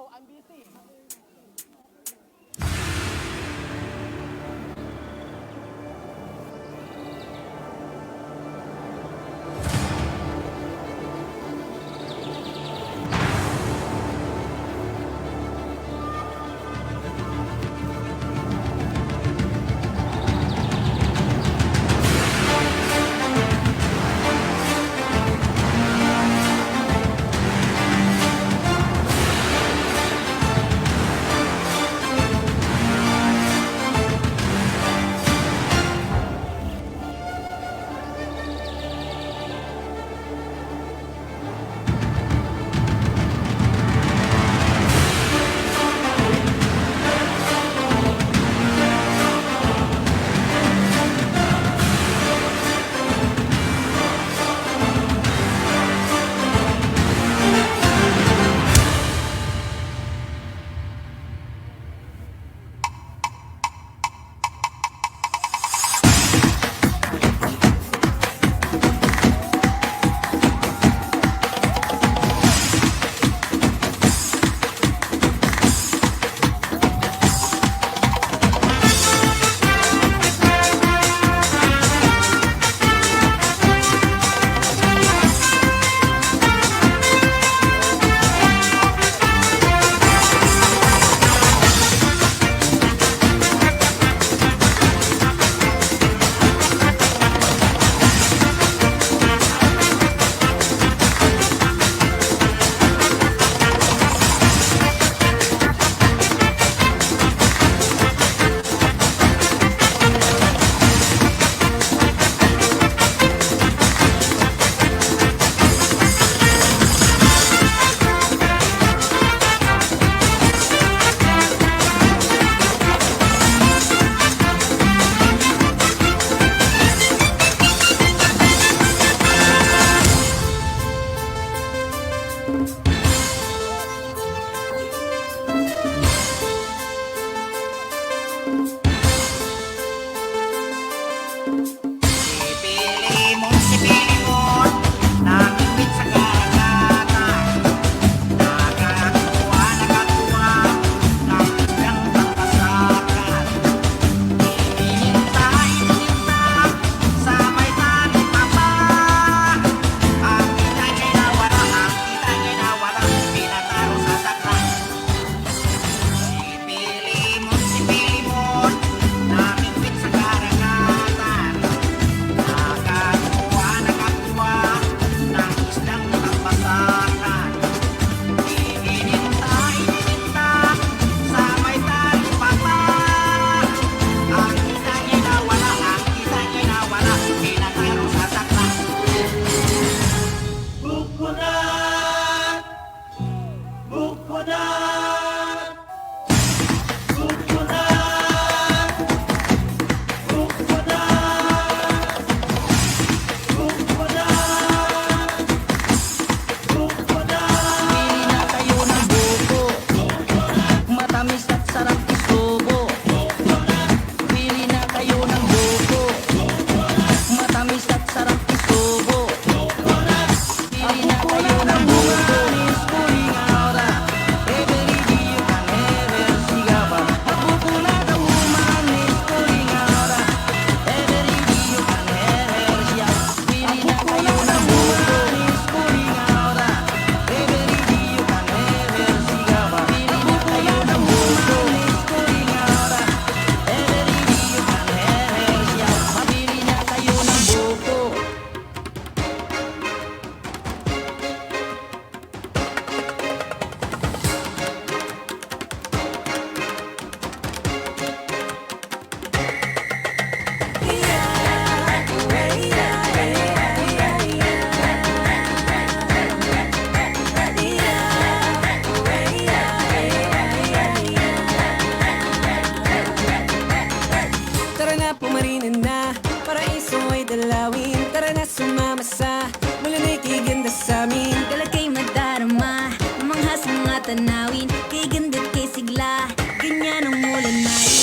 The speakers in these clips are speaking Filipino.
Hello, I'm busy. tanawin, kay ganda't kay sigla, ganyan ang Mulanay.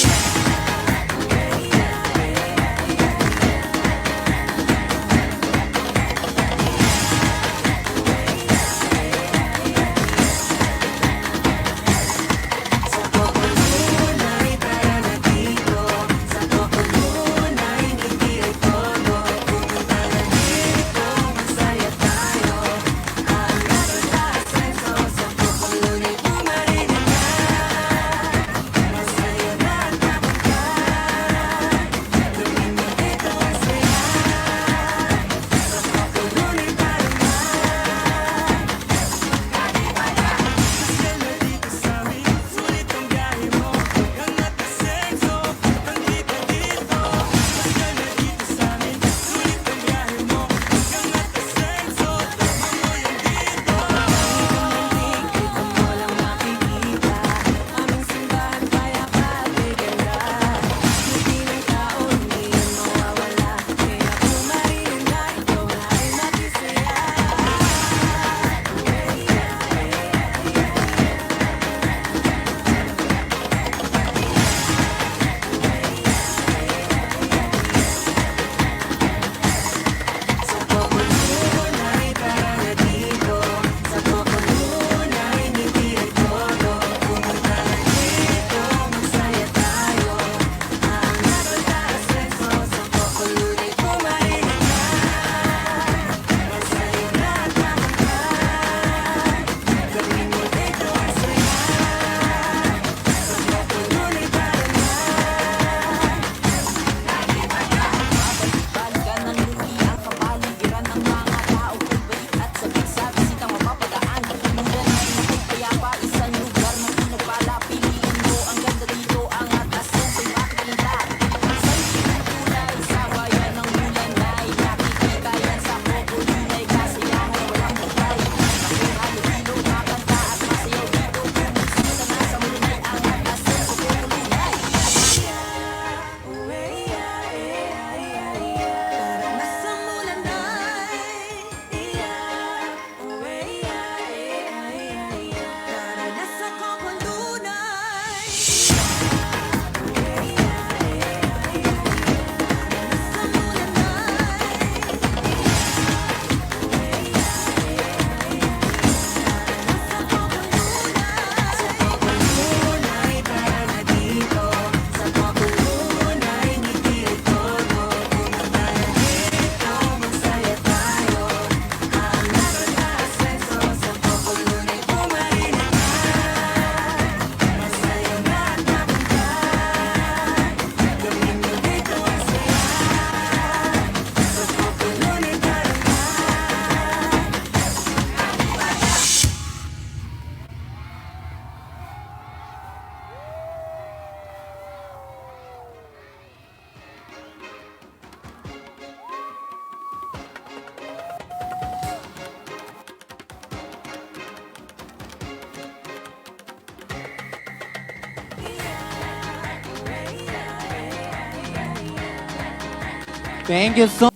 Thank you so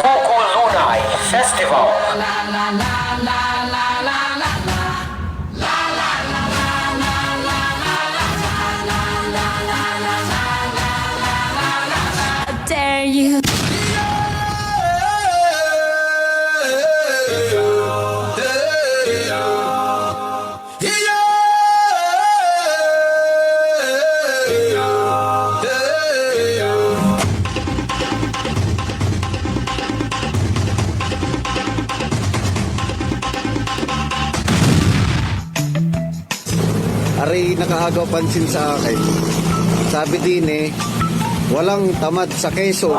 Cocolunay Festival. Dare you? Aray nakaagaw pansin sa akin. Sabi din walang tamad sa keso.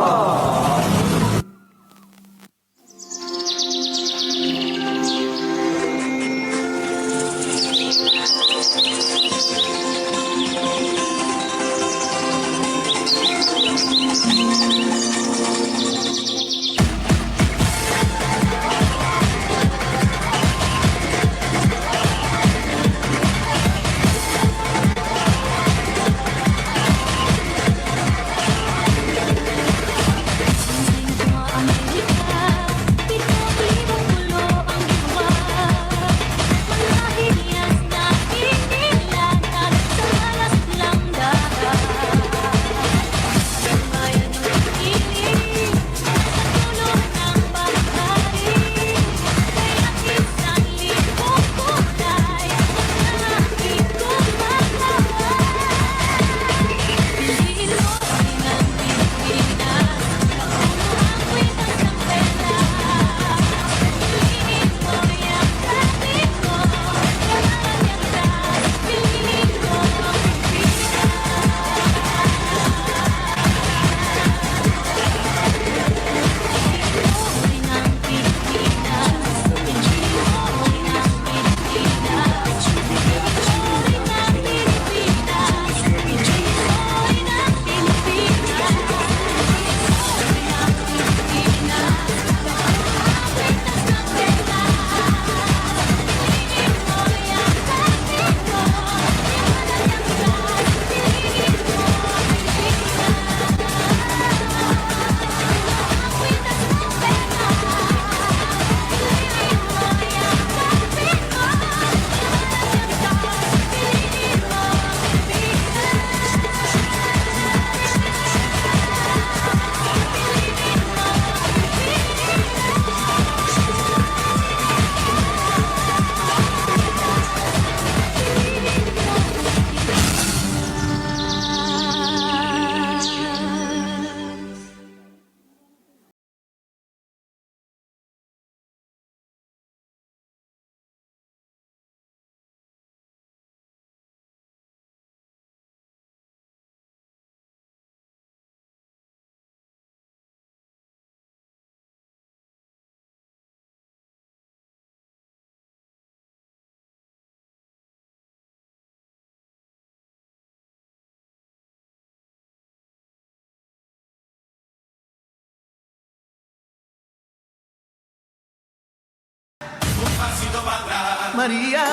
Maria.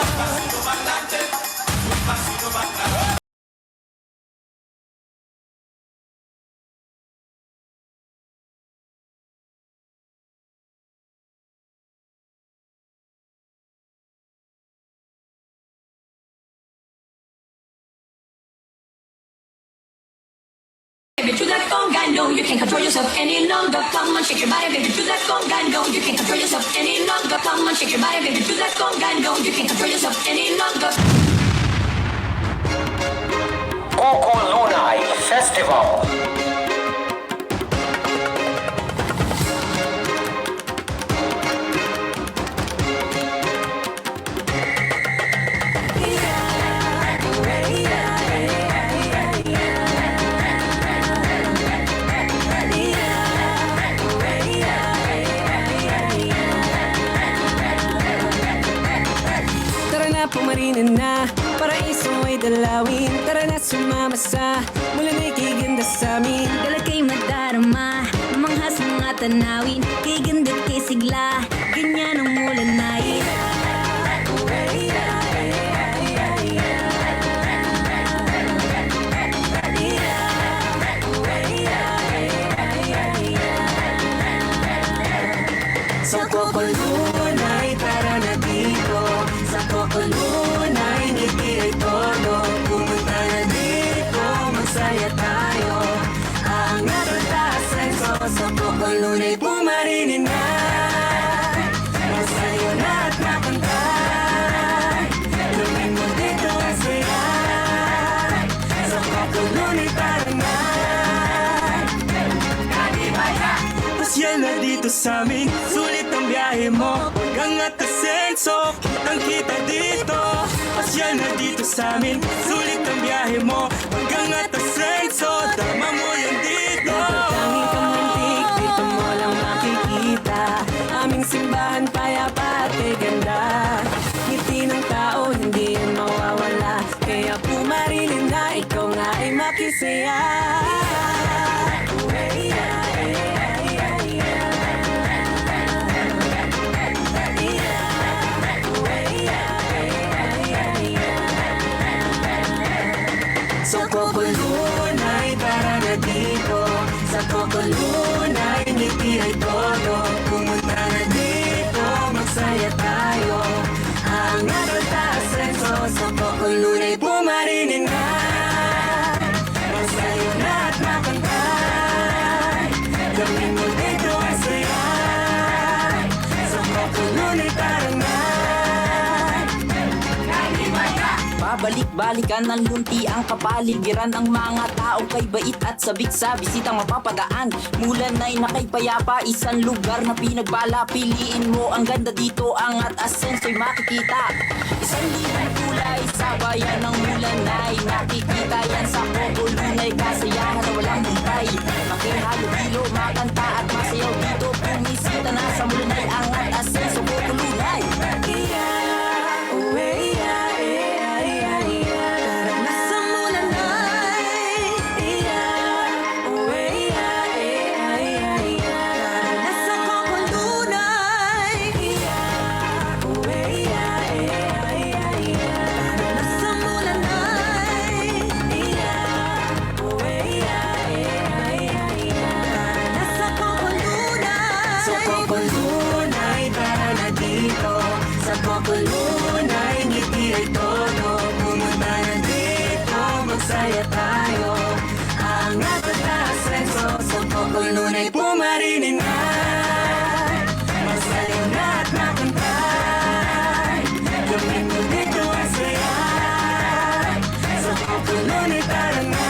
Baby, do that conga, no, you can't control yourself any longer. Come on, shake your body, baby, do that conga, no, you can't control yourself any longer. Come on, shake your body, baby, do that conga, no, you can't control yourself any longer. Cocolunay Festival. Tara na, pumarinin na, paraiso ay dalawin. Tara na, sumama sa Mulanay kiganda sa amin. Dala kay madarama, manghas mga tanawin. Kay ganda't kay sigla, ganyan ang Mulanay. Sa Cocolunay, tara na dito. Sa Cocolunay, ngiti ay todo. Pumunta na dito, magsaya tayo. Aangat ang taas ang sa Cocolunay, pumarinin na. Masayo na at makanta. Gawin mo dito ang saya. Sa Cocolunay, tara na. Pasyal na dito sa amin, sulit ang biyahe mo. Pag-angat na senso, kitang kita dito. Pasyal na dito sa amin, sulit ang biyahe mo. Pag-angat na senso, tama mo yan dito. Tanging kamantik, dito mo lang makikita. Aming simbahan, payapa at ganda. Ngiti ng tao, hindi yan mawawala. Kaya pumarinin na, ikaw nga ay makisaya. Sa Cocolunay, tara na dito. Sa Cocolunay, ngiti ay todo. Pumunta na dito, magsaya tayo. Angat ang taas ang sa Cocolunay, pumarinin na. Masayo na at makanta. Gawin mo dito ang saya. Sa Cocolunay, tara na. Pabalik-balikan ng lunti ang kapaligiran. Ang mga tao kay bait at sabik sa bisitang mapapadaan. Mulanay na kay payapa, isang lugar na pinagbala. Piliin mo ang ganda dito, angat asenso'y makikita. Isang libang kulay sa bayan ng Mulanay. Nakikita yan sa Cocolunay, kasayahan na walang buntay. Makihalo-hilo, makanta at masayaw dito. Pumisita na sa Mulanay, angat asenso Cocolunay. Cocolunay, tara na dito. Sa Cocolunay, ngiti ay todo. Pumunta na dito, magsaya tayo. Angat at taas reso. Sa Cocolunay, pumarinin na. Masayo na at makanta. Gawin mo dito ang saya. Sa Cocolunay, tara na.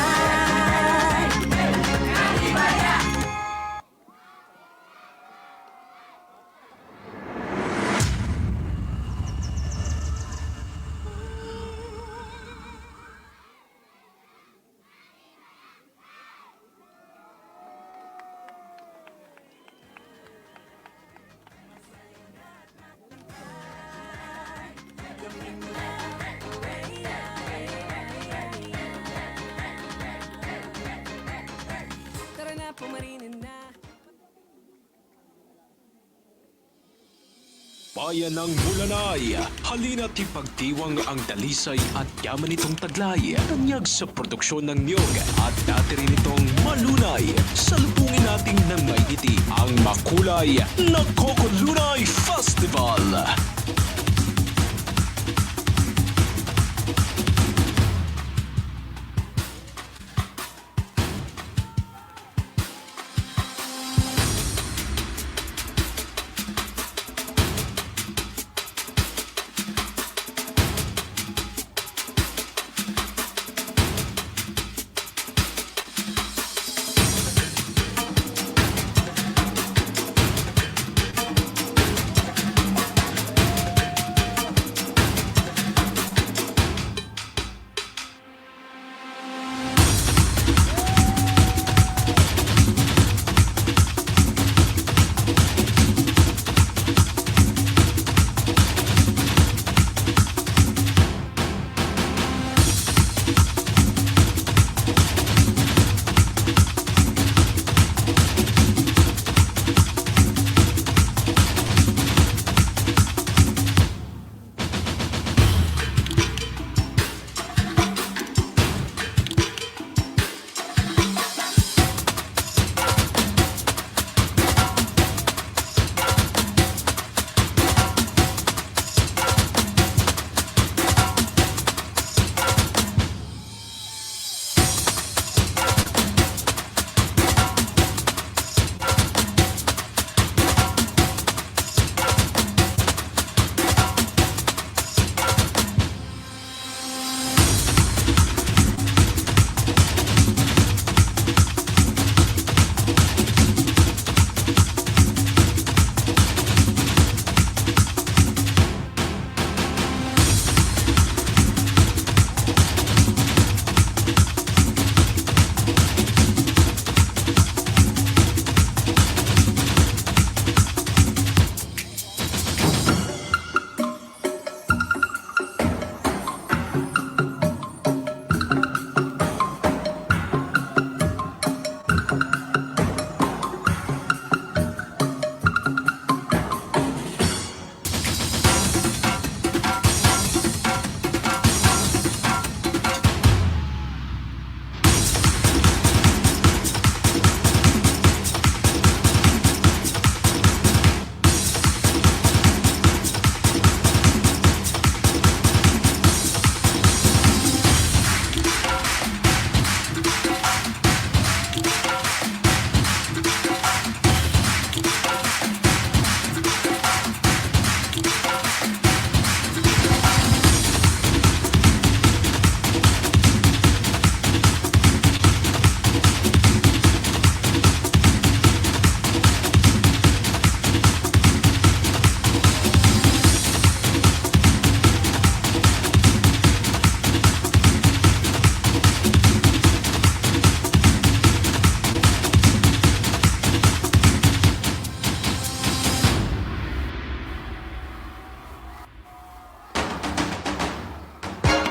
Tara na, pumarinin na. Bayan ng Mulanay, halina't ipagdiwang ang dalisay at yaman nitong taglay. Tanyag sa produksyon ng niyog at dati rin itong malunay. Salubungin natin ng maigiti ang makulay na Cocolunay Festival.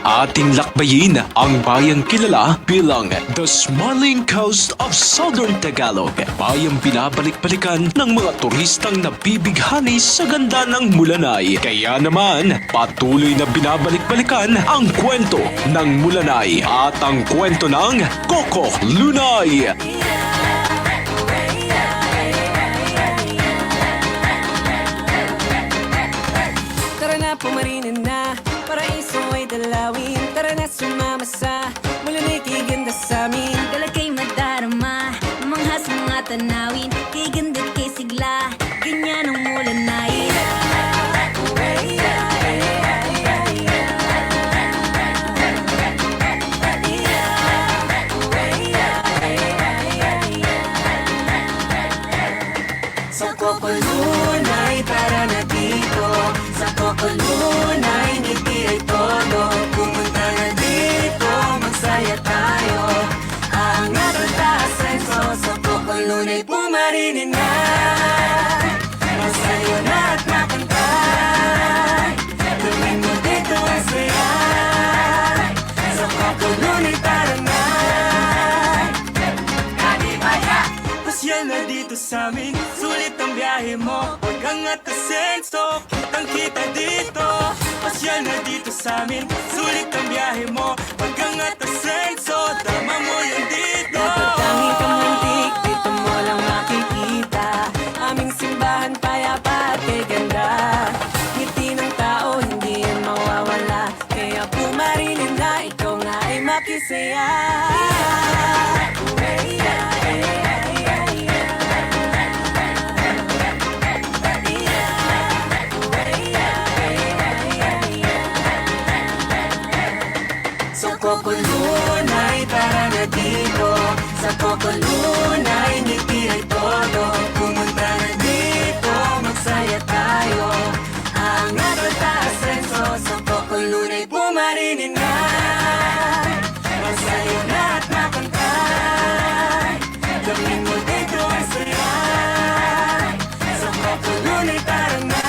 Ating lakbayin ang bayang kilala bilang The Smiling Coast of Southern Tagalog. Bayang binabalik-balikan ng mga turistang nabibighani sa ganda ng Mulanay. Kaya naman, patuloy na binabalik-balikan ang kwento ng Mulanay at ang kwento ng Cocolunay. Tara na, pumarinin na, paraiso ay dalawin. Tara na, sumama sa Mulanay, kay ganda sa amin. Dala kay madarama, manghas mga tanawin. Kay ganda't kay sigla, ganyan ang Mulanay. Sa Cocolunay, tara na dito. Sa Cocolunay, ngiti ay todo. Pumunta na dito, magsaya tayo. Angat at taas senso, sa Cocolunay pumarinin na. Masayo na at makanta. Gawin mo dito ang saya. Sa Cocolunay, tara na. Pasyal na dito sa amin, sulit ang biyahe mo. Huwag kang atasenso, kitang kita dito. Pasyal na dito sa amin, sulit ang biyahe mo. Huwag kang atasenso, tama mo yan dito. Napatangi kang mantik, dito mo lang makikita. Aming simbahan, payapa at kay ganda. Ngiti ng tao, hindi yan mawawala. Kaya pumarinin na, ikaw nga ay makisaya. Sa Cocolunay, tara na dito. Sa Cocolunay, ngiti ay todo. Pumunta na dito, magsaya tayo. Angat at taas senso, sa Cocolunay pumarinin na. Masayo na at makanta. Gawin mo dito ang saya. Sa Cocolunay, tara na.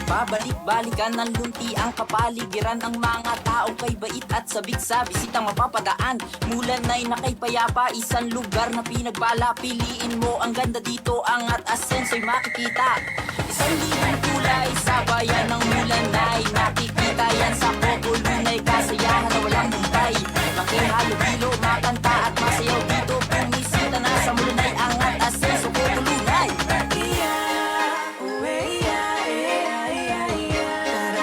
Pabalik-balikan ng lunti ang kapaligiran. Ang mga tao kay bait at sabik sa bisitang mapapadaan. Mulanay na kay payapa, isang lugar na pinagbala. Piliin mo ang ganda dito, angat asenso'y makikita. Isang libong kulay sa bayan ng Mulanay. Nakikita yan sa Cocolunay, kasayahan na walang muntay. Makihalo-hilo, makanta at masayaw dito. Pumisita na sa Mulanay, angat asenso Cocolunay. Tara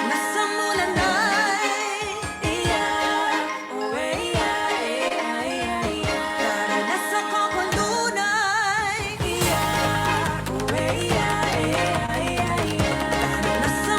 na sa Mulanay. Tara na sa Cocolunay. Tara na sa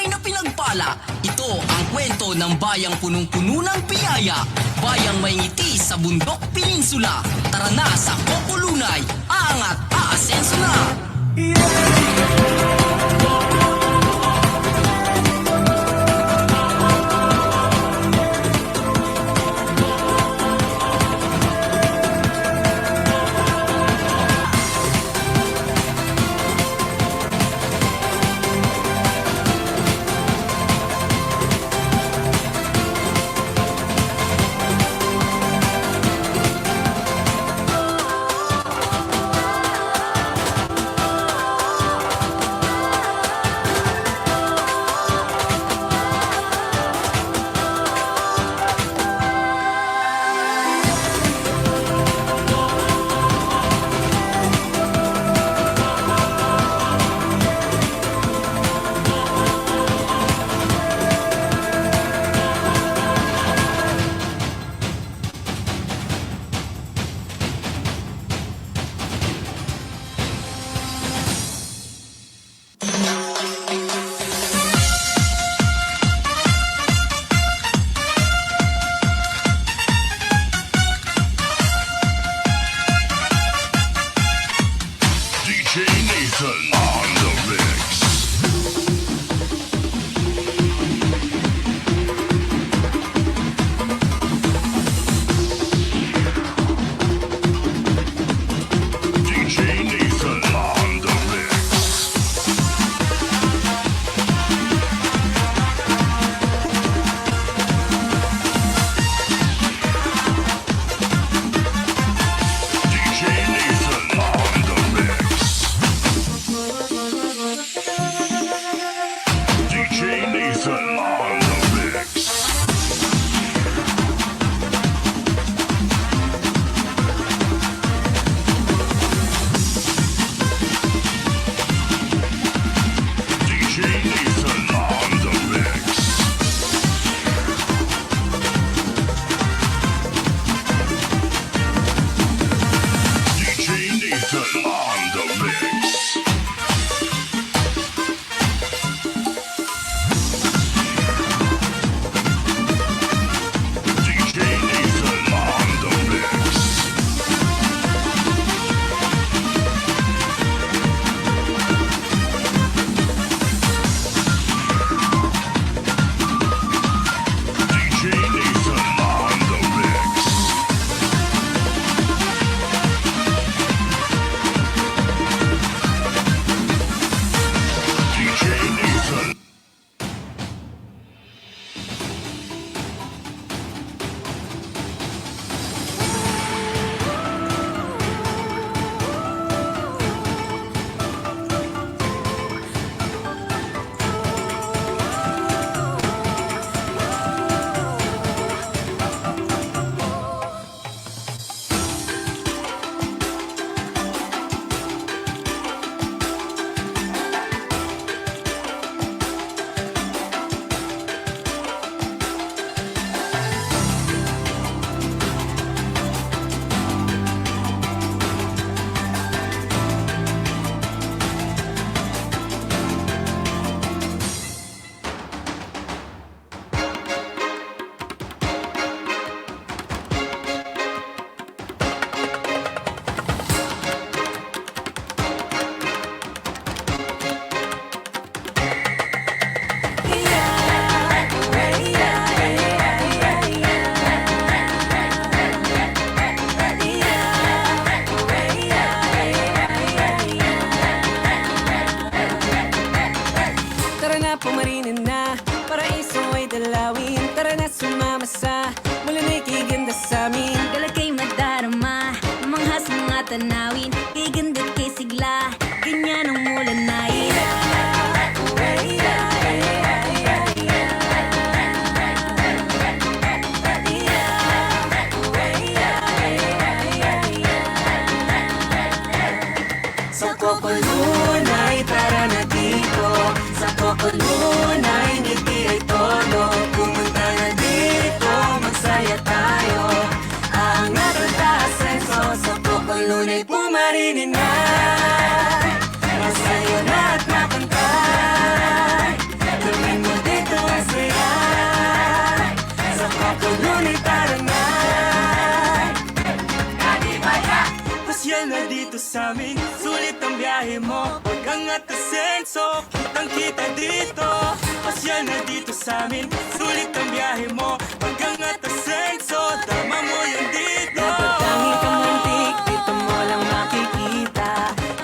tunay na pinagpala. Ito ang kwento ng bayang punong-puno ng biyaya. Bayang may ngiti sa bundok peninsula. Tara na sa Cocolunay, aangat, aasenso na! pumarinin na Paraiso ay dalawin Tara na sumama sa Mulanay kay ganda sa amin Dala kay madarama Manghas mga tanawin Kay ganda't kay sigla Ganyan ang Mulanay Sa Cocolunay, tara na dito Sa Cocolunay, ngiti ay todo Pumunta na dito, magsaya tayo Ang nagatasenso sa Cocolunay, pumarito sa amin, sulit ang biyahe mo. Pag-angat asenso, kitang kita dito. Pasyal na dito sa amin, sulit ang biyahe mo. Pag-angat asenso, tama mo yan dito. Napatanging kamantik, dito mo lang makikita.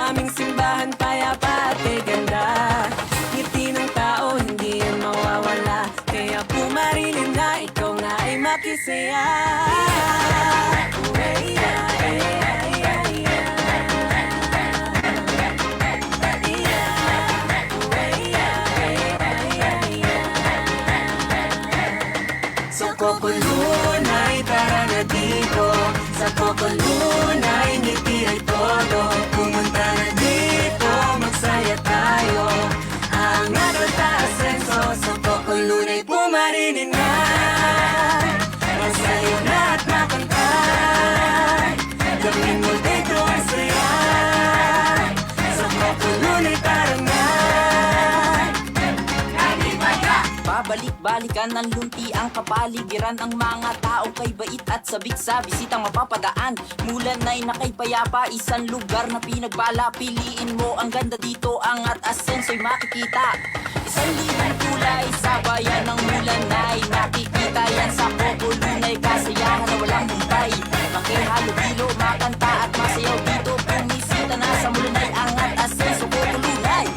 Aming simbahan payapa at ganda. Ngiti ng tao, hindi yan mawawala. Kaya pumarilin na, ikaw nga ay makisaya. Sa Cocolunay, tara na dito. Sa Cocolunay, ngiti ay todo. Pumunta na dito, magsaya tayo. Angat at asenso, sa Cocolunay pumarinin na. Masayo na at makanta. Gawin mo dito ang saya. Sa Cocolunay, tara na. Babalik-balikan ng lunti ang kapaligiran. Ang mga tao kay bait at sabik sa bisitang mapapadaan. Mulanay na kay payapa, isang lugar na pinagbala. Piliin mo ang ganda dito, angat asenso'y makikita. 1,000 kulay sa bayan ng Mulanay. Nakikita yan sa Cocolunay, kasayahan na walang buntay. Makihalo-bilo, makanta at masayaw dito. Pumisita na sa Mulanay, angat asenso Cocolunay.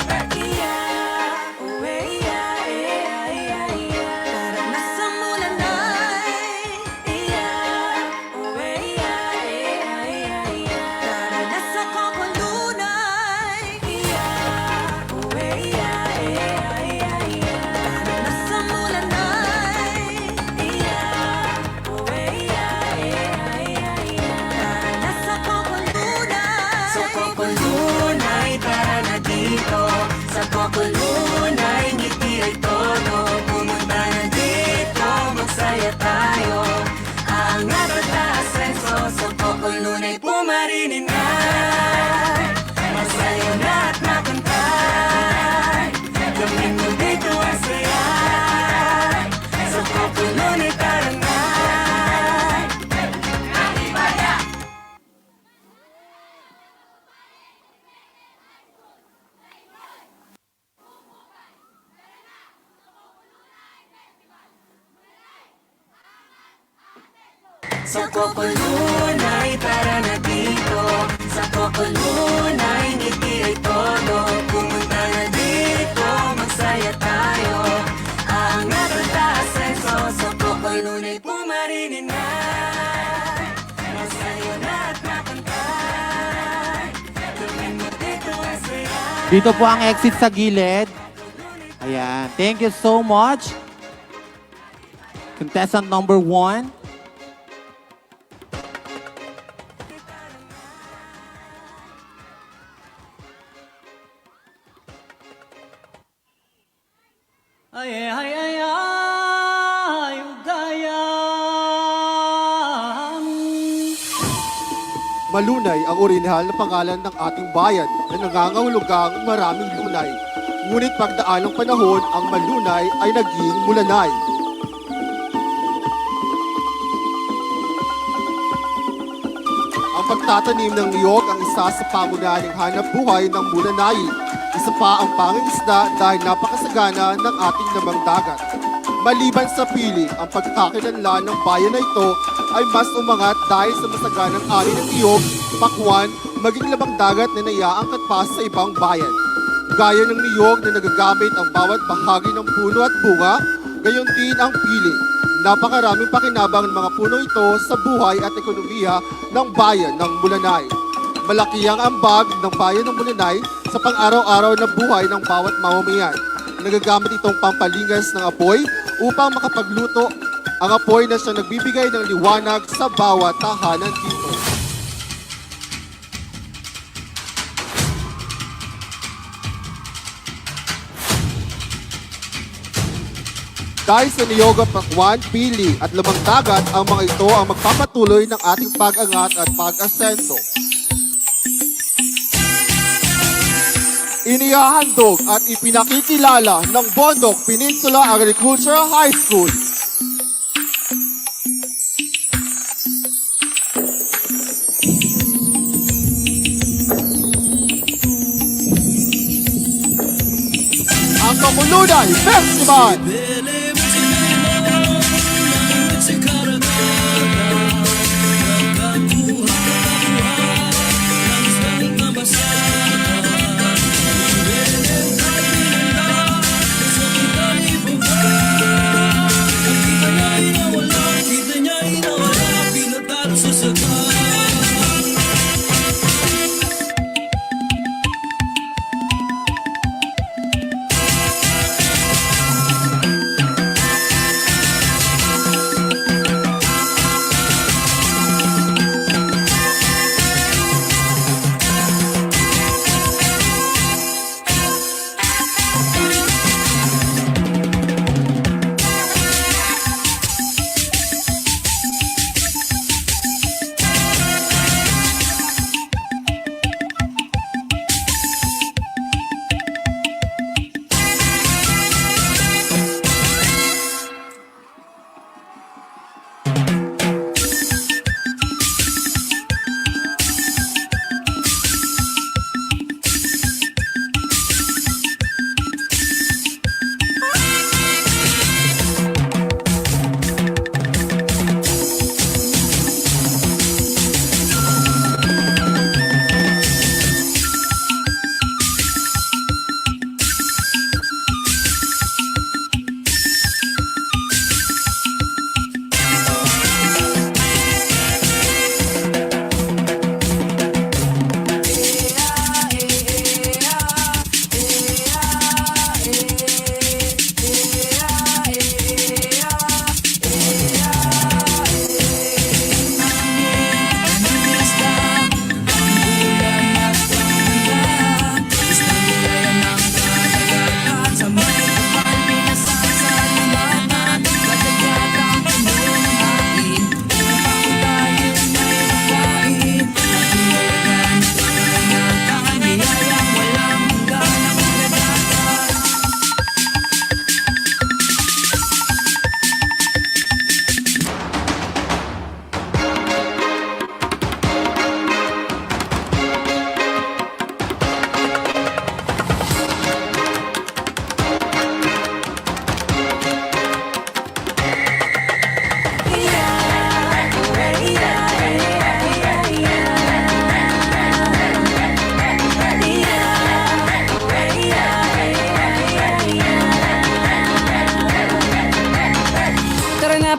Sa Cocolunay, ngiti ay todo. Pumunta na dito, magsaya tayo. Angat at asenso, sa Cocolunay pumarinin na. Masayo na at makanta. Gawin mo dito ang saya. Sa Cocolunay, tara na. Sa Cocolunay, tara na dito. Sa Cocolunay, ngiti ay todo. Pumunta na dito, magsaya tayo. Angat at asenso, sa Cocolunay pumarinin na. Masayo na at makanta. Gawin mo dito ang saya. Dito po ang exit sa gilid. Ayan. Thank you so much. Contestant number 1. Malunay ang orihinal na pangalan ng ating bayan na nangangahulugang maraming lunay. Ngunit pagdaan ng panahon, ang Malunay ay naging Mulanay. Ang pagtatanim ng niyog ang isa sa pangunahing hanap buhay ng Mulanay. Isa pa ang pangingisda dahil napakasagana ng ating namang dagat. Maliban sa piling, ang pagkakakilanlan ng bayan na ito ay mas umangat dahil sa masaganang ari ng niyog, pakwan, maging labang dagat na naiaangkat pa sa ibang bayan. Gaya ng niyog na nagagamit ang bawat bahagi ng puno at bunga, gayon din ang piling. Napakaraming pakinabang ng mga puno ito sa buhay at ekonomiya ng bayan ng Mulanay. Malaki ang ambag ng bayan ng Mulanay sa pang-araw-araw na buhay ng bawat mamamayan. Nagagamit itong pampalingas ng apoy upang makapagluto. Ang apoy na siya nagbibigay ng liwanag sa bawat tahanan dito. Dahil sa niyoga, pakwan, pili at lamang dagat, ang mga ito ang magpapatuloy ng ating pag-angat at pag-asenso. Inihahandog at ipinakikilala ng Bondok Peninsula Agricultural High School. Cocolunay Festival!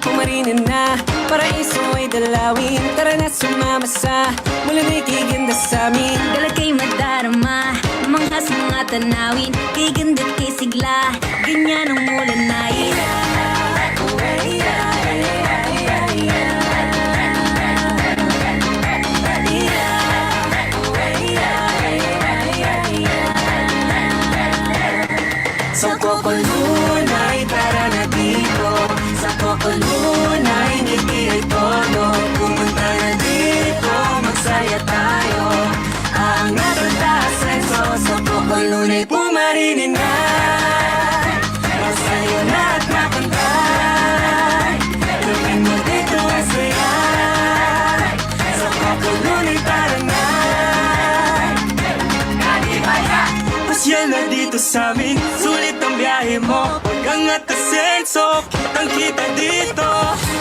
Pumarinin na, paraiso ay dalawin. Tara na sumama sa Mulanay kay ganda sa amin. Dala kay madarama, manghas mga tanawin. Kay ganda't kay sigla, ganyan ang Mulanay. Sa Cocolunay, tara na dito. Sa Cocolunay, ngiti ay todo. Pumunta na dito, magsaya tayo. Ang natatasenso sa Cocolunay, pumarinin na. Masayo na at makantay. Gawin mo dito ang saya. Sa Cocolunay, tara na. Pasyal na dito sa amin, sulit ang biyahe mo. Pag-angat asenso, kitang kita dito.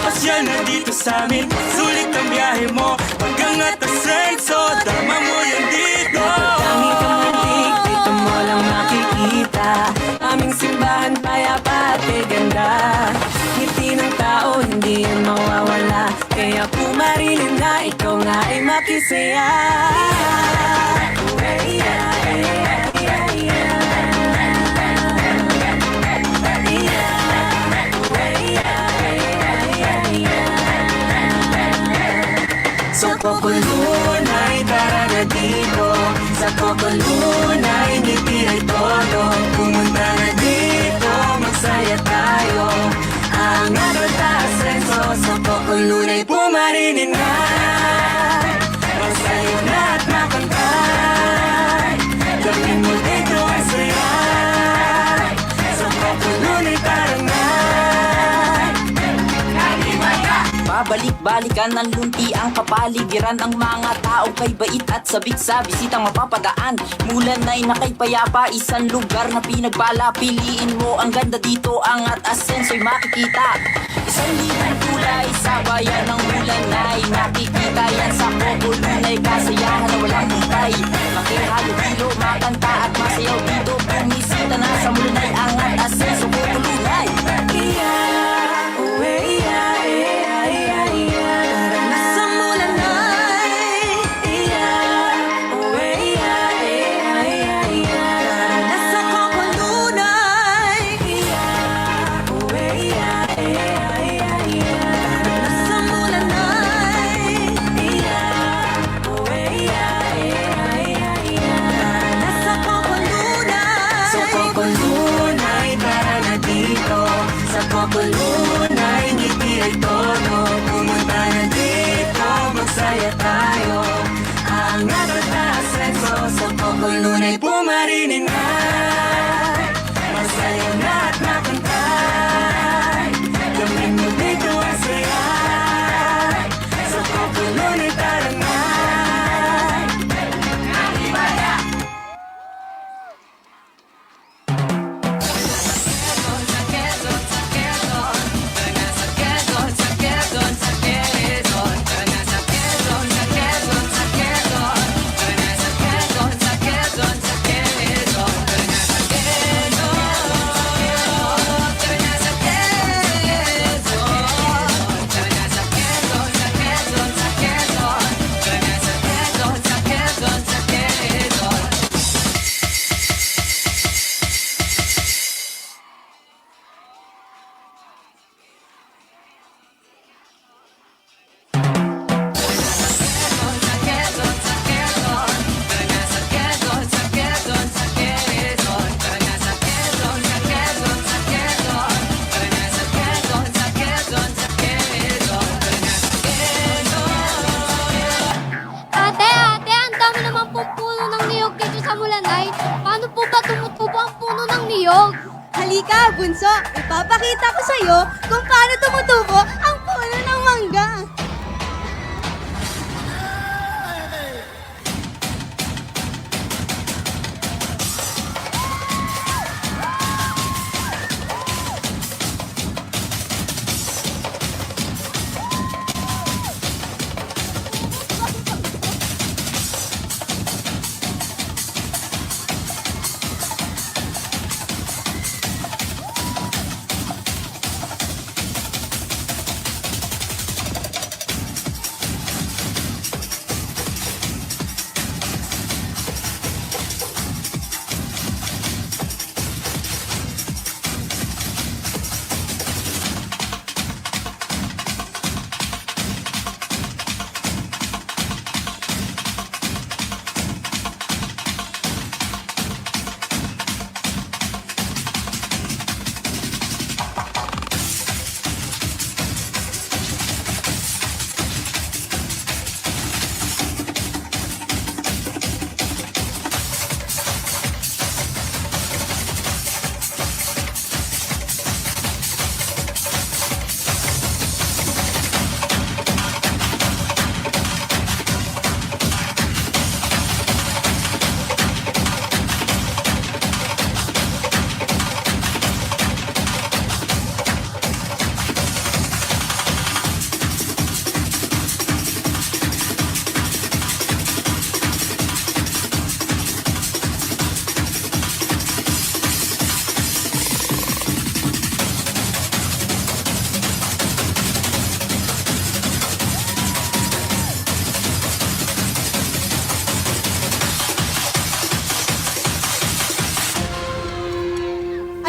Pasyal na dito sa amin, sulit ang biyahe mo. Pag-angat asenso, dama mo yan dito. Napagdaming kamantik, dito mo lang makikita. Aming simbahan, payapa at ganda. Ngiti ng tao, hindi yan mawawala. Kaya pumarilin na, ikaw nga ay makisaya. Sa Cocolunay, tara na dito. Sa Cocolunay, ngiti ay todo. Pumunta na dito, magsaya tayo. Ang natatasenso sa Cocolunay, pumarinin na. Masayo na at makantay. Gawin mo dito ang saya. Sa Cocolunay, tara na. Balik-balikan ng lunti ang kapaligiran. Ang mga taong kay bait at sabik sa bisitang mapapadaan. Mulanay na kay payapa, isang lugar na pinagbala. Piliin mo ang ganda dito, angat asenso'y makikita. Isang libang kulay sa bayan ng Mulanay. Nakikita yan sa Cocolunay, kasayahan na walang hintay. Makihalo-hilo, makanta at masayaw dito. Bumisita na sa Mulanay, angat asenso Cocolunay. Sa Mulanay, nasa Cocolunay, nasa Mulanay, nasa Cocolunay. Sa Cocolunay, tara na dito. Sa Cocolunay, ngiti ay todo. Pumunta na dito, magsaya tayo. Angat at asenso, sa Cocolunay pumarinin na. Masaya na at nakantay. Gawin mo dito ang saya. Sa Cocolunay, tara na. Ate, ang dami naman po puno ng niyog dito sa Mulanay. Paano po ba tumutubo ang puno ng niyog? Halika, bunso, ipapakita ko sa'yo kung paano tumutubo ang puno ng mangga.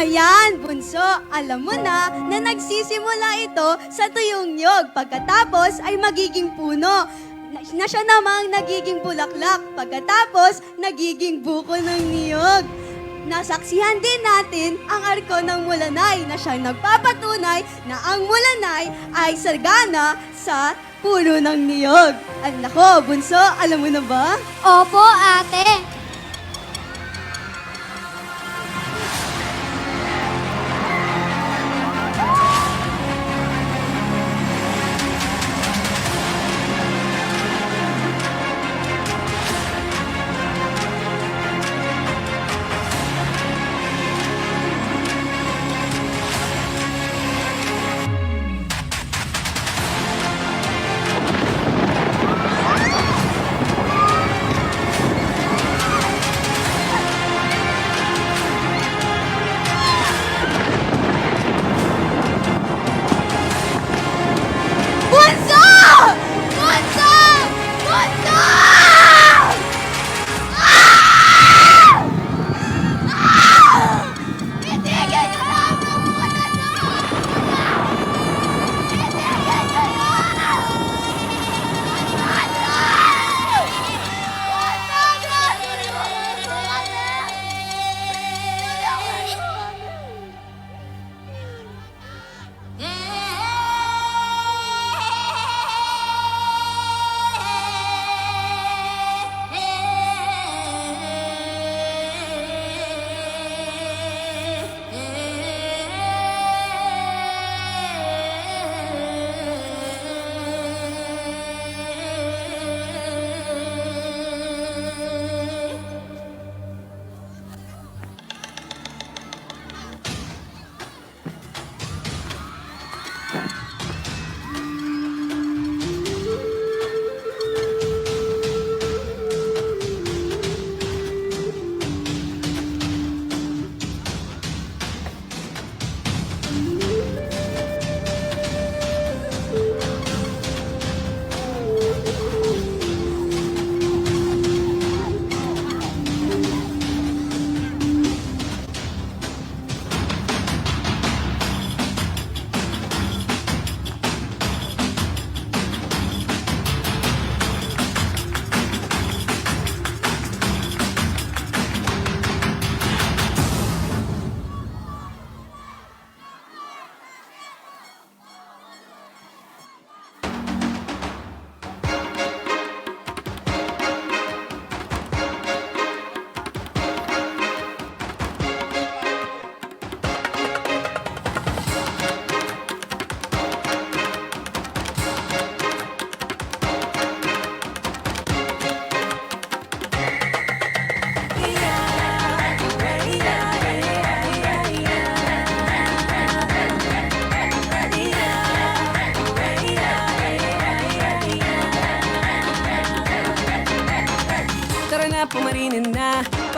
Ayan, bunso, alam mo na nagsisimula ito sa tuyong niyog. Pagkatapos ay magiging puno. Na siya namang nagiging bulaklak. Pagkatapos, nagiging buko ng niyog. Nasaksihan din natin ang arko ng Mulanay na siyang nagpapatunay na ang Mulanay ay sargana sa puno ng niyog. Nako, bunso, alam mo na ba? Opo, ate.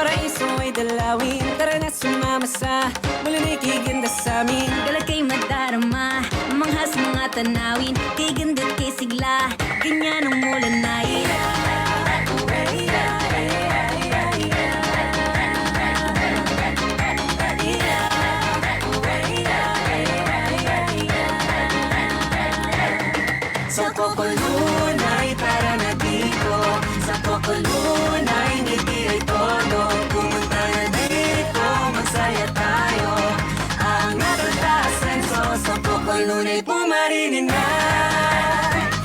paraiso ay dalawin. Tara na sumama sa Mulanay, kay ganda sa amin. Dala kay madarama, manghas mga tanawin, kay ganda't kay sigla, ganyan ang Mulanay. Sa Cocolunay, tara na dito. Sa Cocolunay, ngiti ay todo. Pumunta na dito, magsaya tayo. Ang natatasenso sa Cocolunay, pumarinin na.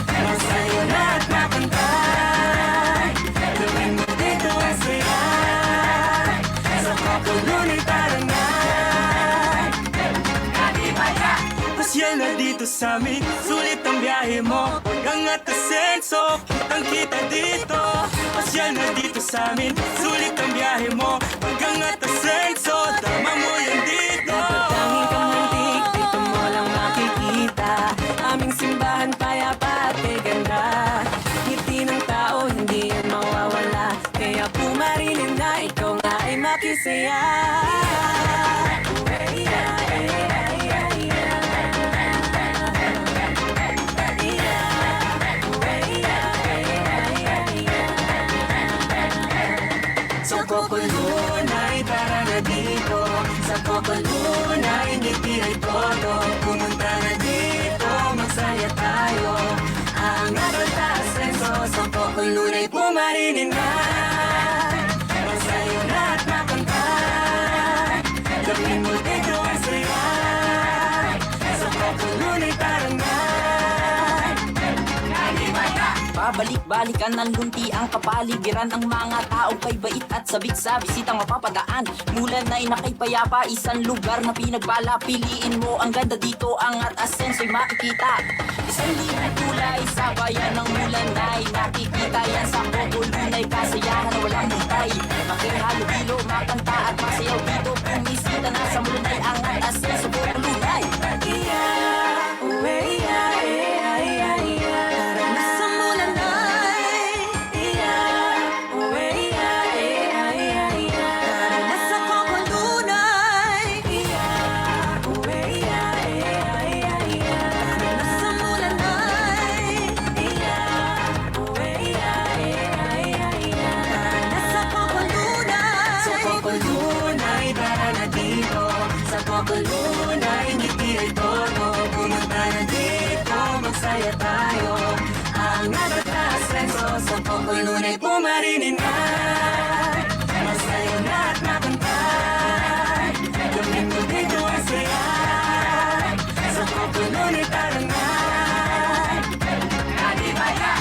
Masayo na at makanta. Gawin mo dito ang saya. Sa Cocolunay, tara na. Pasyal na dito sa amin, sulit ang biyahe mo. Hanggat asenso, kitang kita dito. Pasyal na dito sa amin, sulit ang biyahe mo. Hanggat asenso, tama mo yan dito. Napatangin kang mantik, dito mo lang makikita. Aming simbahan payapa at kay ganda. Ngiti ng tao, hindi yan mawawala. Kaya pumarinin na, ikaw nga ay makisaya. Sa Cocolunay, tara na dito. Sa Cocolunay, ngiti ay todo. Pumunta na dito, magsaya tayo. Ang natatasenso sa Cocolunay, pumarinin na. Masayo na at makanta. Gawin mo dito ang saya. Sa Cocolunay, tara na. Pabalik-balikan ng lunti ang kapaligiran. Ang mga taong kay bait at sabik sa bisitang mapapadaan. Mulanay na kay payapa, isang lugar na pinagbala. Piliin mo ang ganda dito, angat asenso'y makikita. Isang libong kulay sa bayan ng Mulanay. Nakikita yan sa Cocolunay, kasayahan na walang muntay. Makihalo-bilo, makanta at masayaw dito. Pumisita na sa Mulanay, angat asenso Cocolunay. Cocolunay, ngiti ay todo. Pumunta na dito, magsaya tayo. Ang natatasenso sa Cocolunay, pumarinin na. Masayo na at makanta. Gawin mo dito ang saya. Sa Cocolunay, tara na. Kadibaya!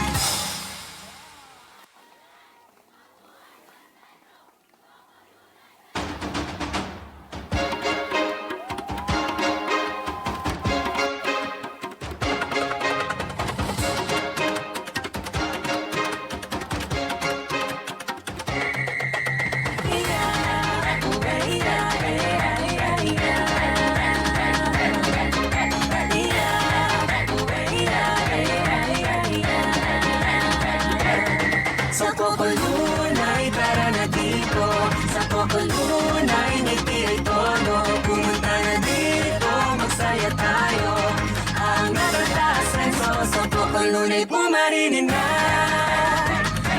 Sa Cocolunay, tara na dito. Sa Cocolunay, ngiti ay todo. Pumunta na dito, magsaya tayo. Ang natatasenso sa Cocolunay, pumarinin na.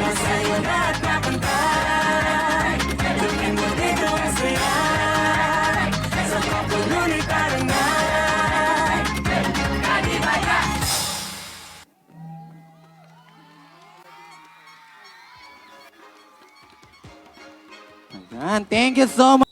Masayo na at makanta. Gawin mo dito ang saya. Sa Cocolunay, tara na. Kadibaya! Ayan, thank you so much.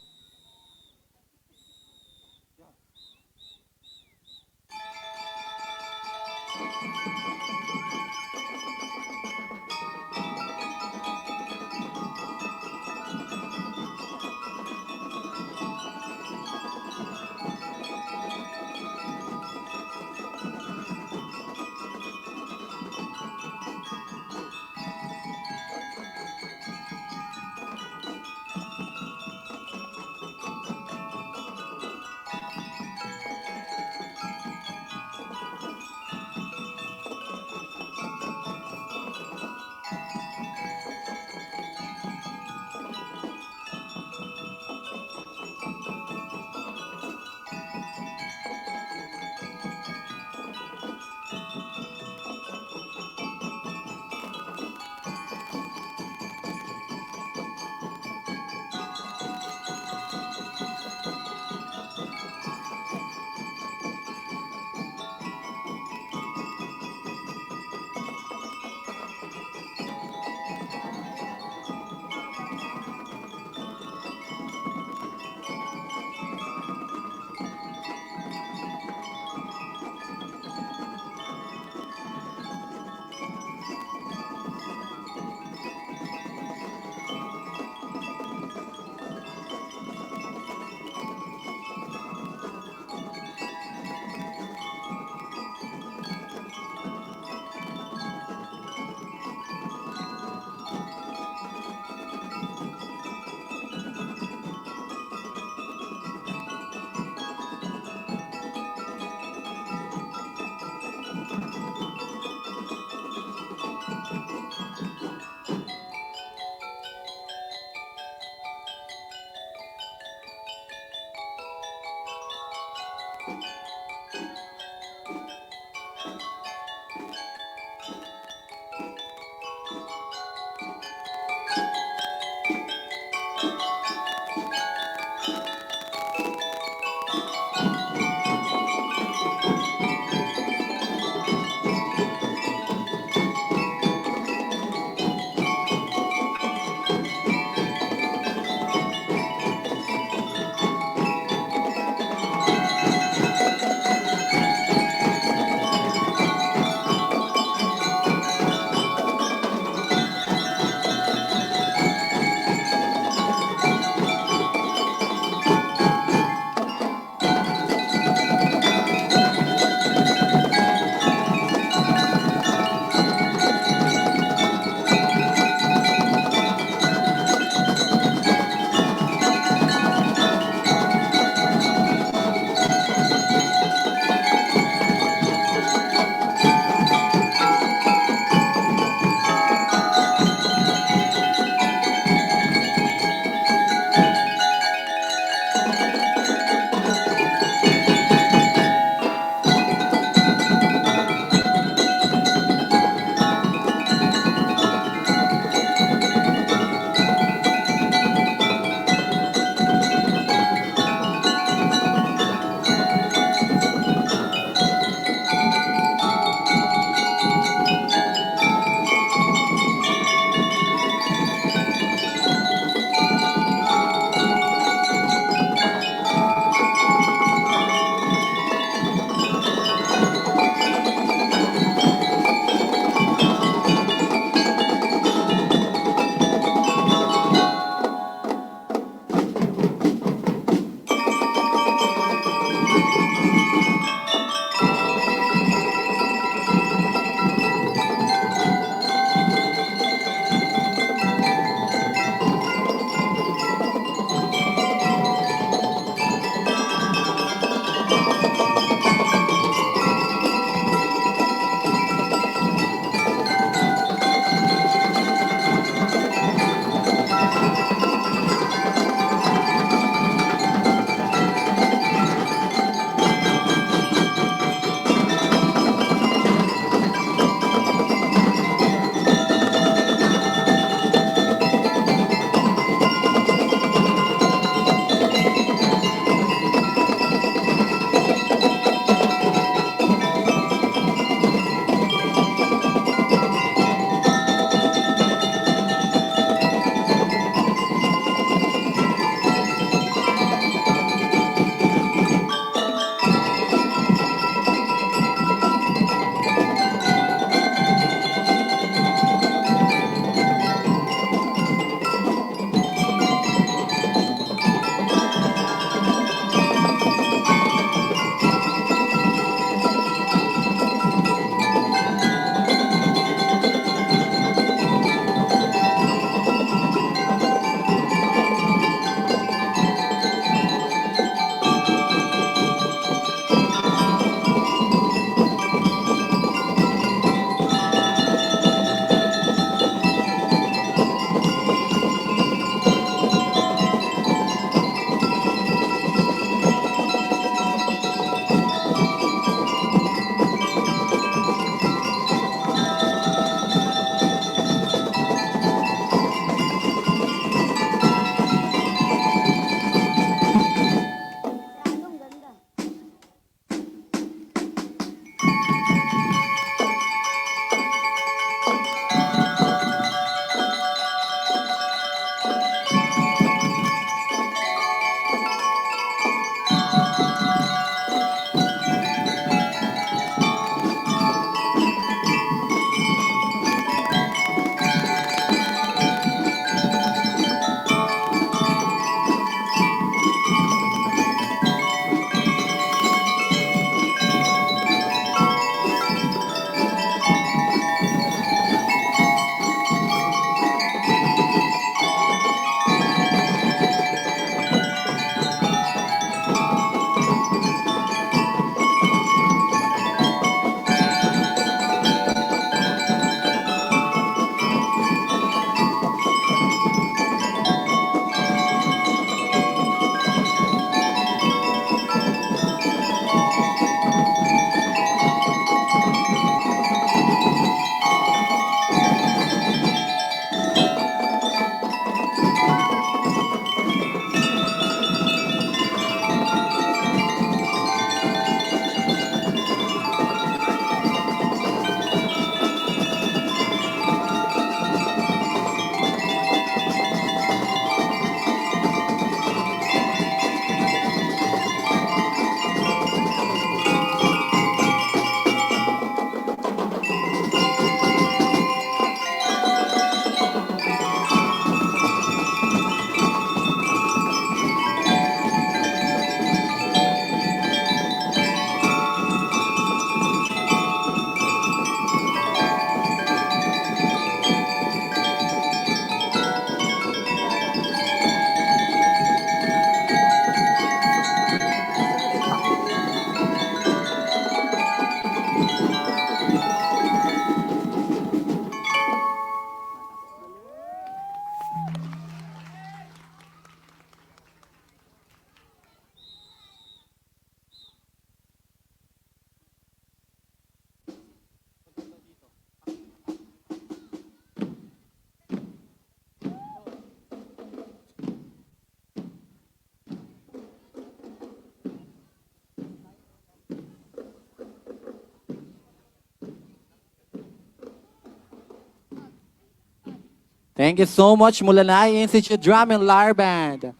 Thank you so much, Mulanay Institute Drum and Lyre Band.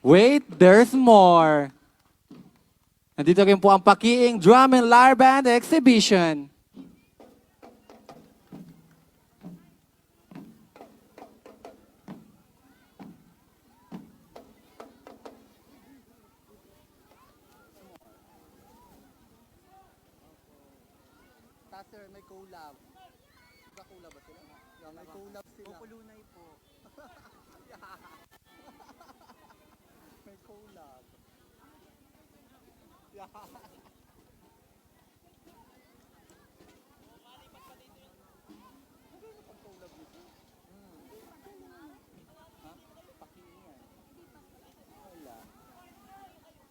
Wait, there's more. Nandito rin po ang Pakiing Drum and Lyre Band Exhibition. Sir, may collab. Nagka-collab ba sila? May collab sila. Cocolunay po. May collab.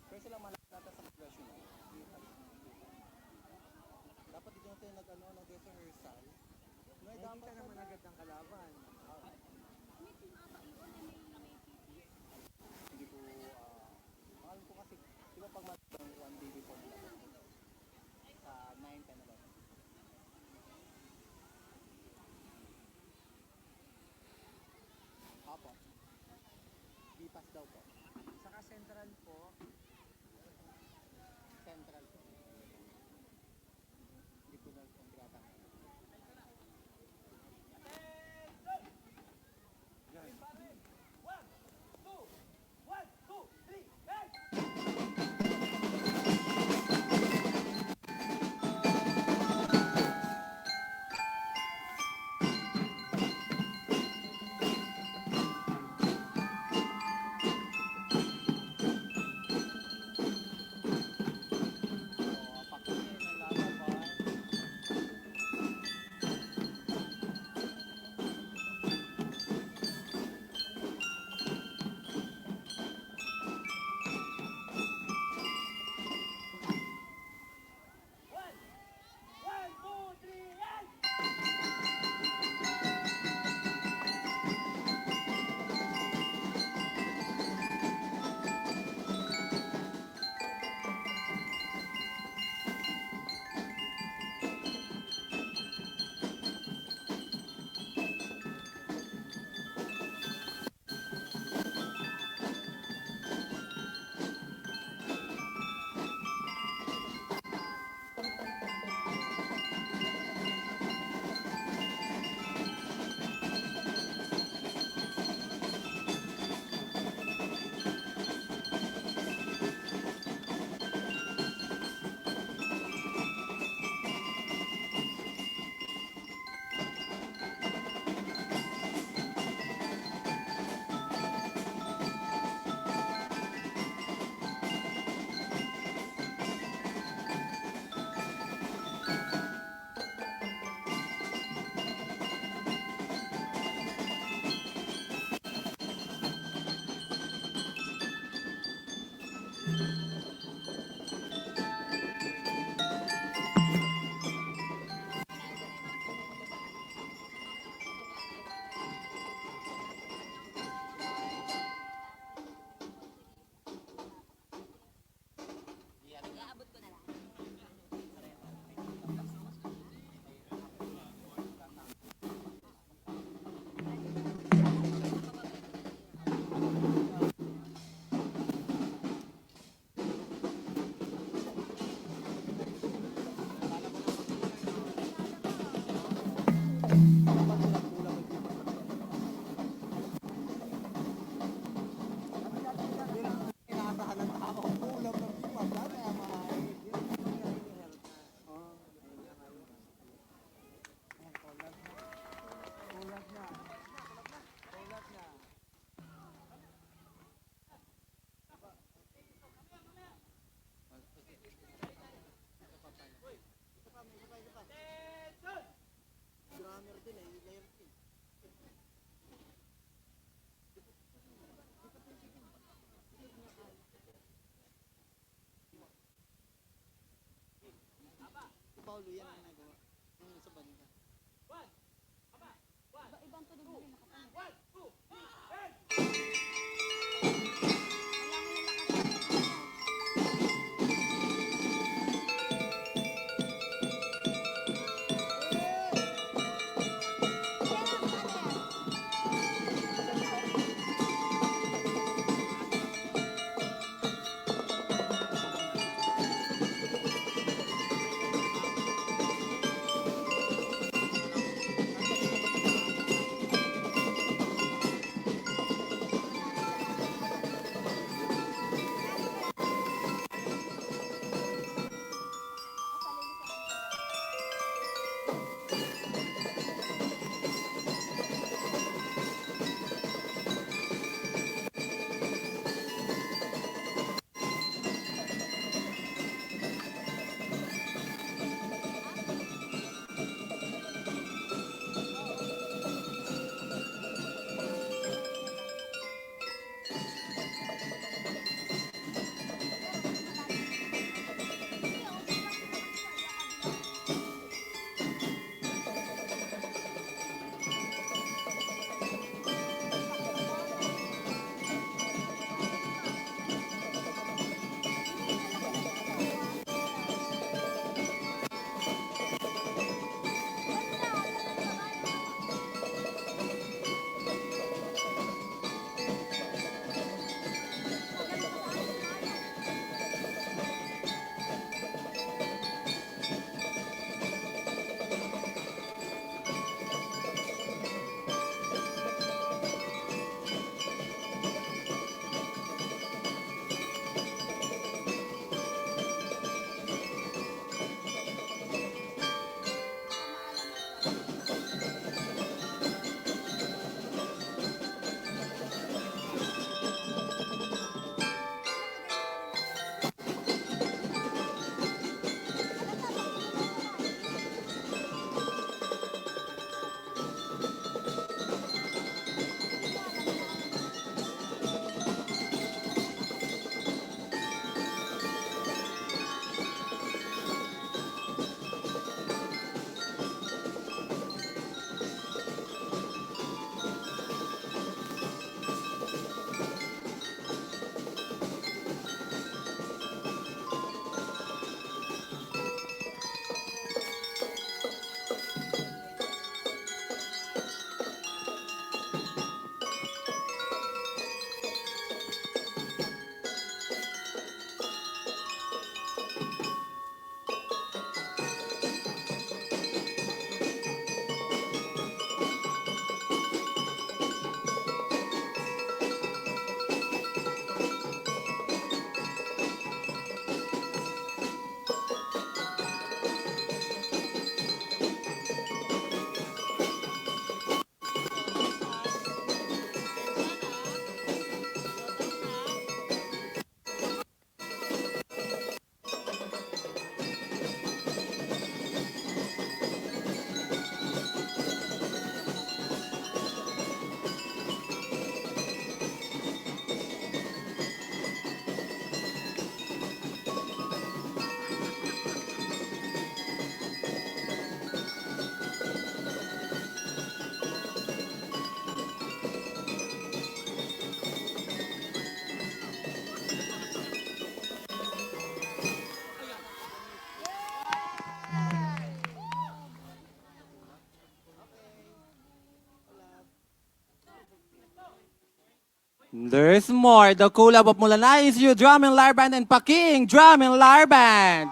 Pero sila malapit natin sa progression. Dapat dito natin nag-dress rehearsal. Dapat naman agad ng kalaban. Hindi ko, mahal ko kasi, di ba pag matang one day before nila sa 9, 10, 11. Apo. Bipas daw po. Saka central po. Central po. Hindi ko na kung tinatang. There's more. The collab of Mulanay Institute Drum and Lyre Band and Paking Drum and Lyre Band.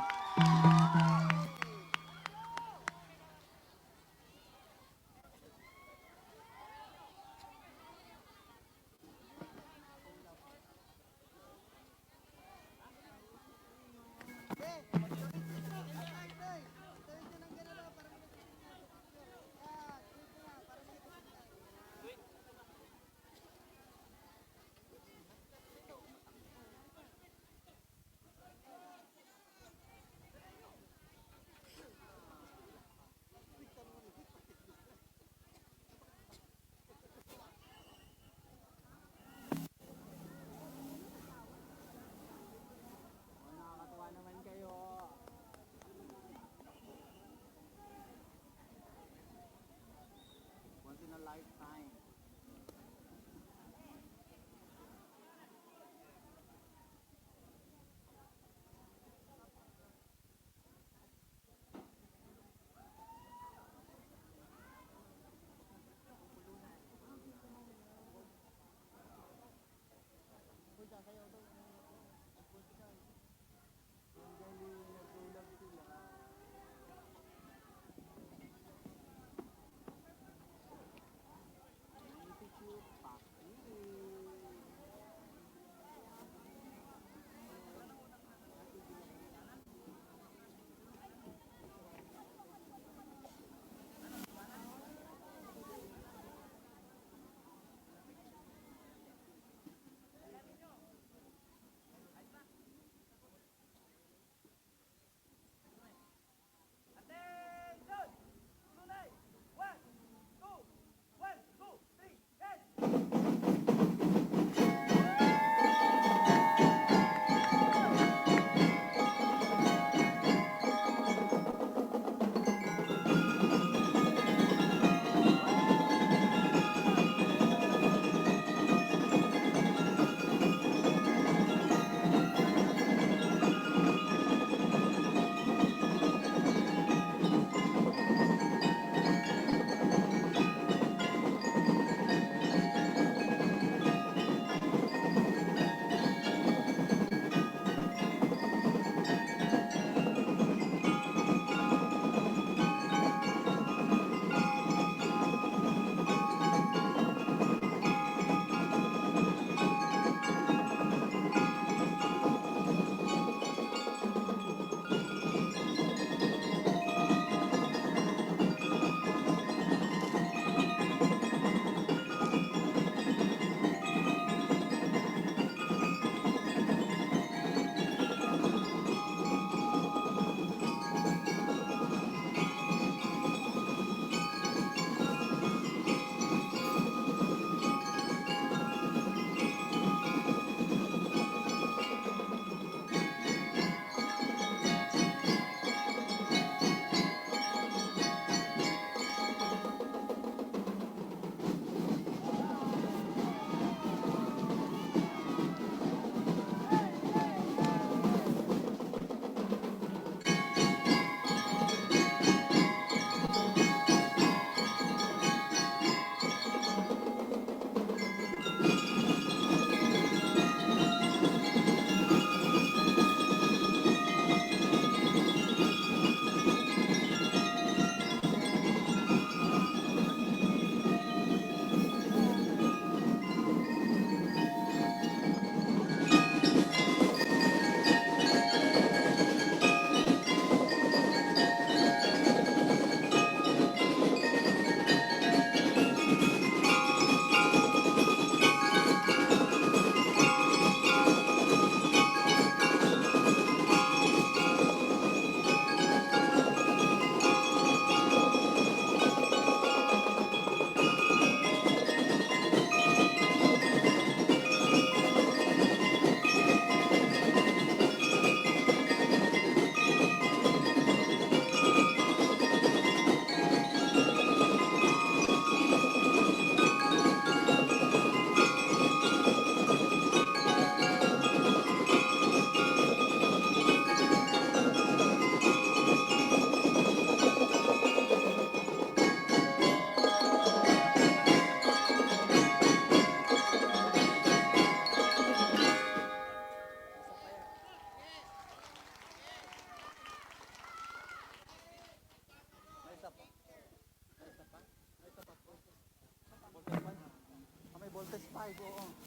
Voltage 5, oo.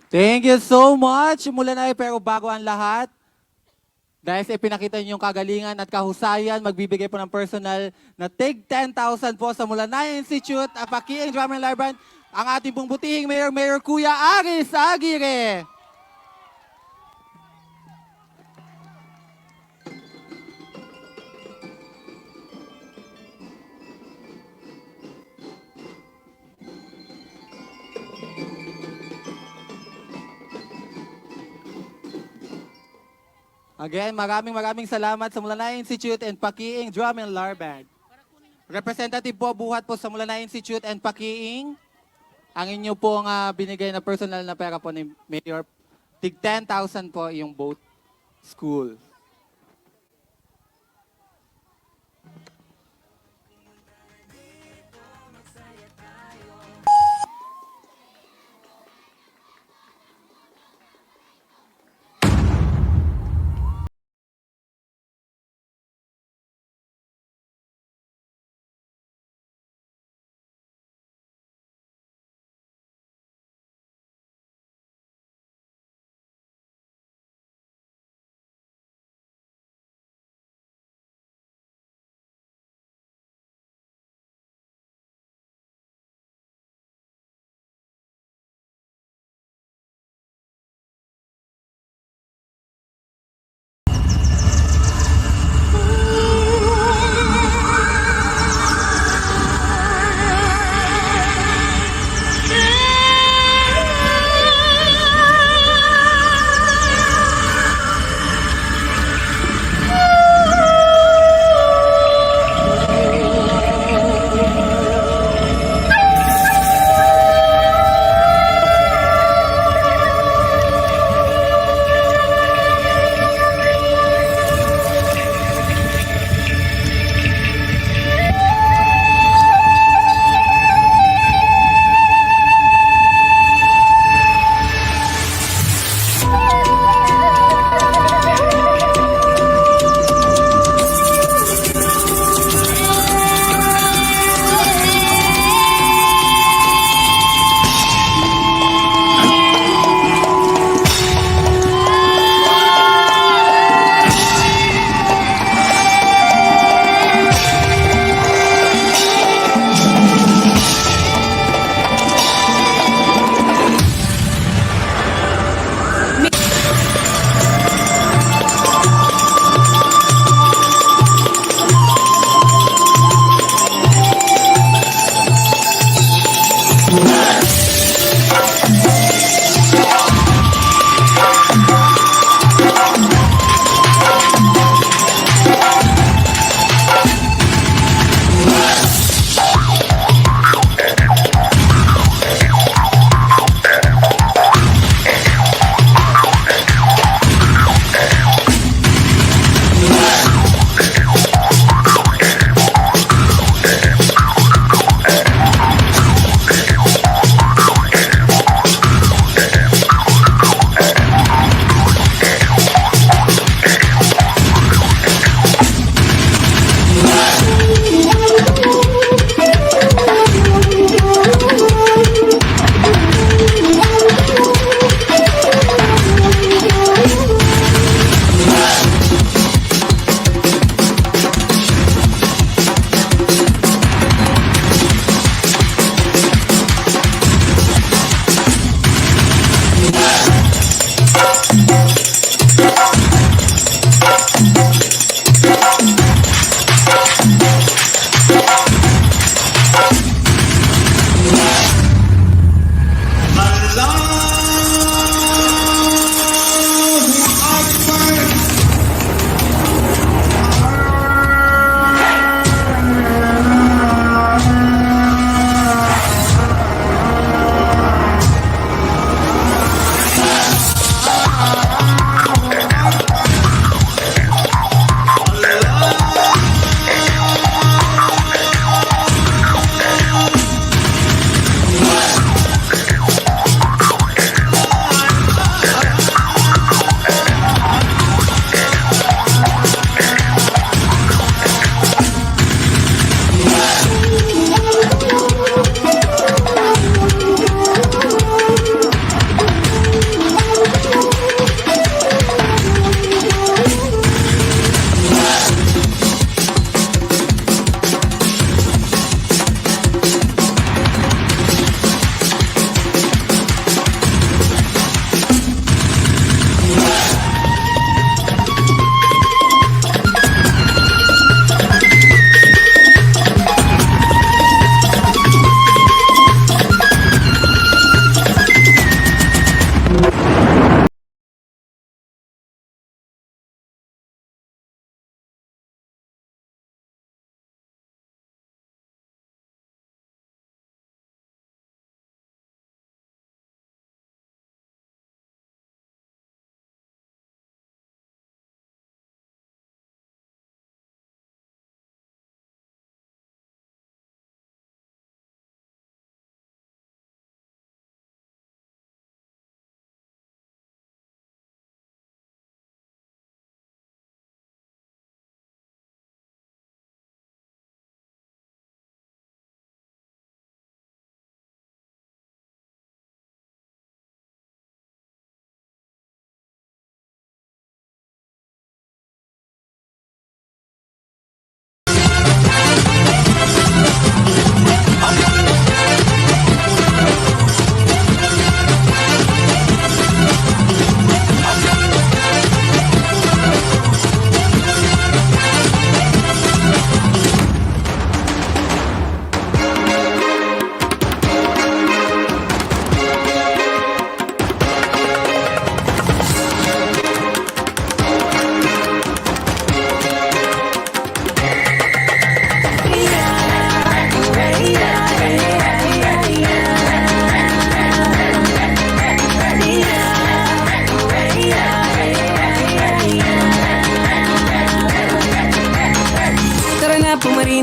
Thank you so much, Mulanay. Pero bago ang lahat, dahil sa ipinakita niyo yung kagalingan at kahusayan, magbibigay po ng personal na tig 10,000 po sa Mulanay Institute, Apakiing Drum and Lyre Band, ang ating pong butihing Mayor Kuya Aris Aguirre. Again, maraming salamat sa Mulanay Institute and Pakiing Drum and Lyre Band. Representative po buhat po sa Mulanay Institute and Pakiing. Ang inyo pong binigay na personal na pera po ni Mayor, tig 10,000 po yung both school.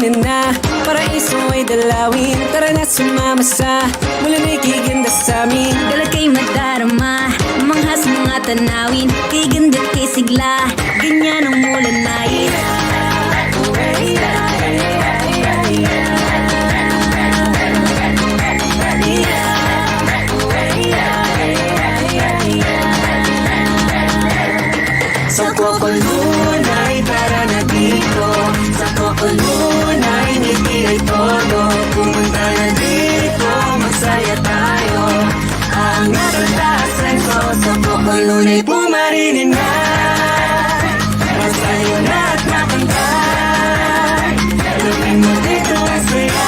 halina na, paraiso ay dalawin. Tara na sumama sa Mulanay, kiganda sa amin. Dala kay madarama, manghas mga tanawin, kay ganda kay sigla, ganyan ang Mulanay. Sa Cocolunay, tara na dito. Sa Cocolunay, ngiti ay todo. Pumunta na dito, magsaya tayo. Ang natatasan ko sa Cocolunay, pumarinin na. Masayo na at makanta. Gawin mo dito ang saya.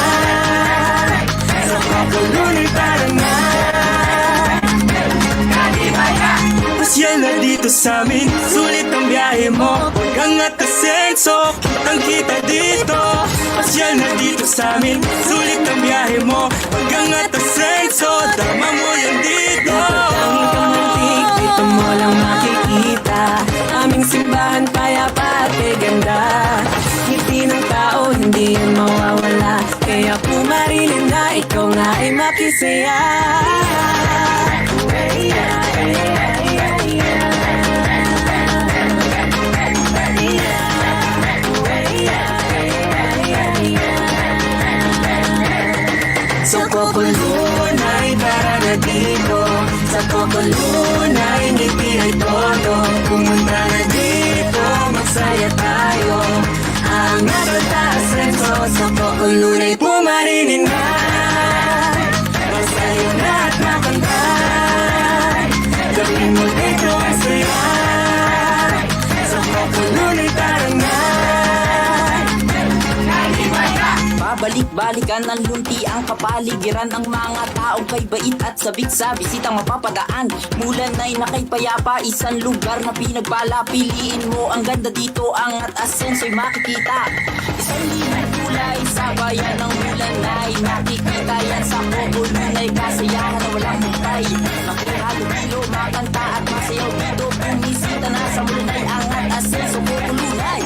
Sa Cocolunay, tara na. Pasyal na dito sa amin, sulit ang biyahe mo. Huwag kang atasenso, kitang kita dito. Pasyal na dito sa amin, sulit ang biyahe mo. Huwag kang atasenso, tama mo yan dito. Tanging kang nantik, dito mo lang makikita. Aming simbahan, payapa at ganda. Ngiti ng tao, hindi yan mawawala. Kaya pumarinin na, ikaw nga ay makisaya. Sa Cocolunay, tara na dito. Sa Cocolunay, ngiti ay todo. Pumunta na dito, magsaya tayo. Ang natatasan ko sa Cocolunay, pumarinin na. Masayo na at makanta. Gawin mo dito ang saya. Sa Cocolunay, tara na. Babalik-balikan ng lunti ang kapaligiran. Ang mga taong kay bait at sabik sa bisitang mapapadaan. Mulanay na kay payapa, isang lugar na pinagbala. Piliin mo ang ganda dito, angat asenso'y makikita. Isang limang kulay sa bayan ng Mulanay. Nakikita yan sa Cocolunay, kasayahan na walang hintay. Makihalo-hilo, makanta at masayaw dito. Pumisita na sa Mulanay, angat asenso Cocolunay.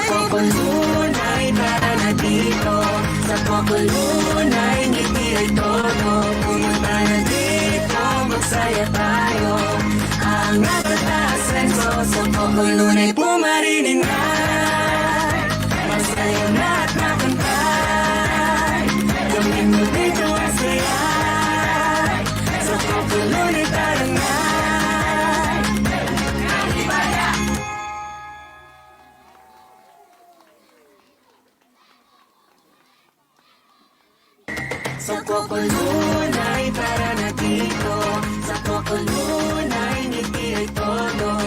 Cocolunay, tara na dito. Sa Cocolunay, ngiti ay todo. Pumunta na dito, magsaya tayo. Ang natatasan ko sa Cocolunay, pumarinin na. Masayo na at makanta. Gawin mo dito ang saya. Sa Cocolunay, tara na. Sa Cocolunay, tara na dito. Sa Cocolunay, ngiti ay todo.